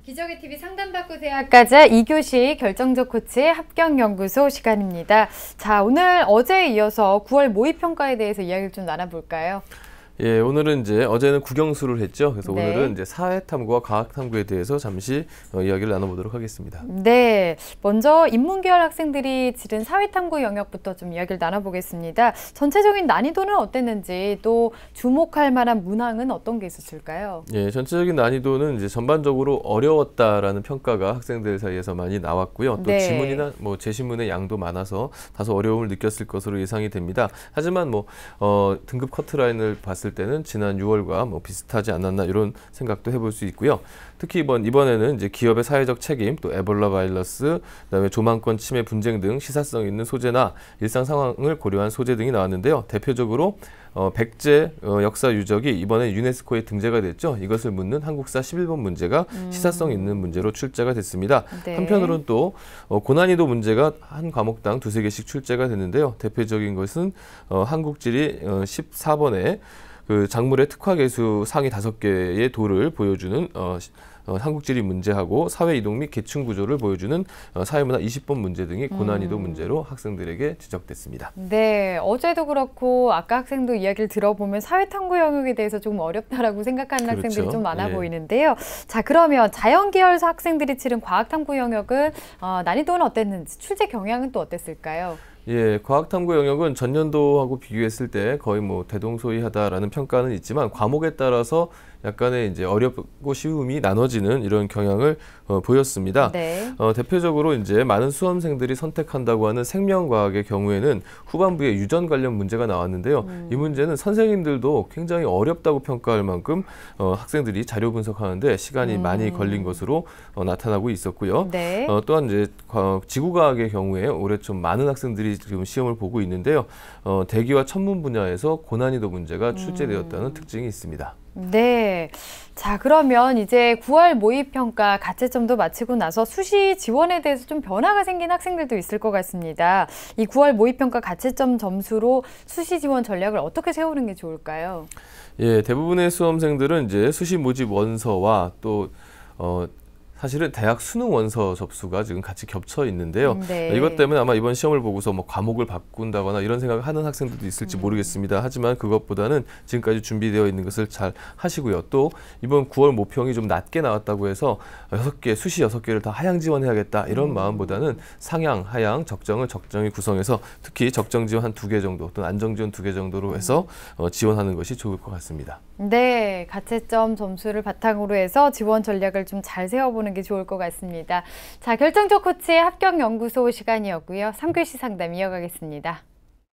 기적의 TV 상담받고 대학가자 2교시 결정적 코치의 합격연구소 시간입니다. 자, 오늘 어제에 이어서 9월 모의평가에 대해서 이야기를 좀 나눠볼까요? 예, 오늘은 이제 어제는 국영수를 했죠. 그래서 네. 오늘은 이제 사회탐구와 과학탐구에 대해서 잠시 이야기를 나눠보도록 하겠습니다. 네, 먼저 인문계열 학생들이 치른 사회탐구 영역부터 좀 이야기를 나눠보겠습니다. 전체적인 난이도는 어땠는지, 또 주목할 만한 문항은 어떤 게 있었을까요? 예, 전체적인 난이도는 이제 전반적으로 어려웠다라는 평가가 학생들 사이에서 많이 나왔고요. 또 네. 지문이나 제시문의 양도 많아서 다소 어려움을 느꼈을 것으로 예상이 됩니다. 하지만 등급 커트라인을 봤을 때는 지난 6월과 비슷하지 않았나 이런 생각도 해볼 수 있고요. 특히 이번에는 이제 기업의 사회적 책임, 또 에볼라 바이러스, 그다음에 조망권 침해 분쟁 등 시사성 있는 소재나 일상 상황을 고려한 소재 등이 나왔는데요. 대표적으로 백제 역사 유적이 이번에 유네스코에 등재가 됐죠. 이것을 묻는 한국사 11번 문제가 시사성 있는 문제로 출제가 됐습니다. 네. 한편으로는 또 고난이도 문제가 한 과목당 2~3개씩 출제가 됐는데요. 대표적인 것은 한국지리 14번에 그 작물의 특화계수 상위 5개의 도를 보여주는 한국지리 문제하고 사회이동 및 계층 구조를 보여주는 사회문화 20번 문제 등이 고난이도 문제로 학생들에게 지적됐습니다. 네, 어제도 그렇고 아까 학생도 이야기를 들어보면 사회탐구 영역에 대해서 조금 어렵다라고 생각하는 그렇죠. 학생들이 좀 많아 예. 보이는데요. 자, 그러면 자연계열 학생들이 치른 과학탐구 영역은 난이도는 어땠는지, 출제 경향은 또 어땠을까요? 예, 과학탐구 영역은 전년도하고 비교했을 때 거의 대동소이하다라는 평가는 있지만 과목에 따라서 약간의 이제 어렵고 쉬움이 나눠지는 이런 경향을 보였습니다. 네. 대표적으로 이제 많은 수험생들이 선택한다고 하는 생명과학의 경우에는 후반부에 유전 관련 문제가 나왔는데요. 이 문제는 선생님들도 굉장히 어렵다고 평가할 만큼 학생들이 자료 분석하는데 시간이 많이 걸린 것으로 나타나고 있었고요. 네. 또한 이제 지구과학의 경우에 올해 좀 많은 학생들이 지금 시험을 보고 있는데요. 대기와 천문 분야에서 고난이도 문제가 출제되었다는 특징이 있습니다. 네. 자, 그러면 이제 9월 모의평가 가채점도 마치고 나서 수시 지원에 대해서 좀 변화가 생긴 학생들도 있을 것 같습니다. 이 9월 모의평가 가채점 점수로 수시 지원 전략을 어떻게 세우는 게 좋을까요? 예, 대부분의 수험생들은 이제 수시 모집 원서와 또 사실은 대학 수능 원서 접수가 지금 같이 겹쳐 있는데요. 네. 이것 때문에 아마 이번 시험을 보고서 과목을 바꾼다거나 이런 생각을 하는 학생들도 있을지 모르겠습니다. 하지만 그것보다는 지금까지 준비되어 있는 것을 잘 하시고요. 또 이번 9월 모평이 좀 낮게 나왔다고 해서 6개, 수시 6개를 다 하향 지원해야겠다 이런 마음보다는 상향, 하향, 적정을 적정히 구성해서 특히 적정 지원 한 2개 정도 또는 안정 지원 2개 정도로 해서 지원하는 것이 좋을 것 같습니다. 네, 가채점 점수를 바탕으로 해서 지원 전략을 좀 잘 세워보는 게 좋을 것 같습니다. 자, 결정적 코치의 합격연구소 시간이었고요. 3교시 상담 이어가겠습니다.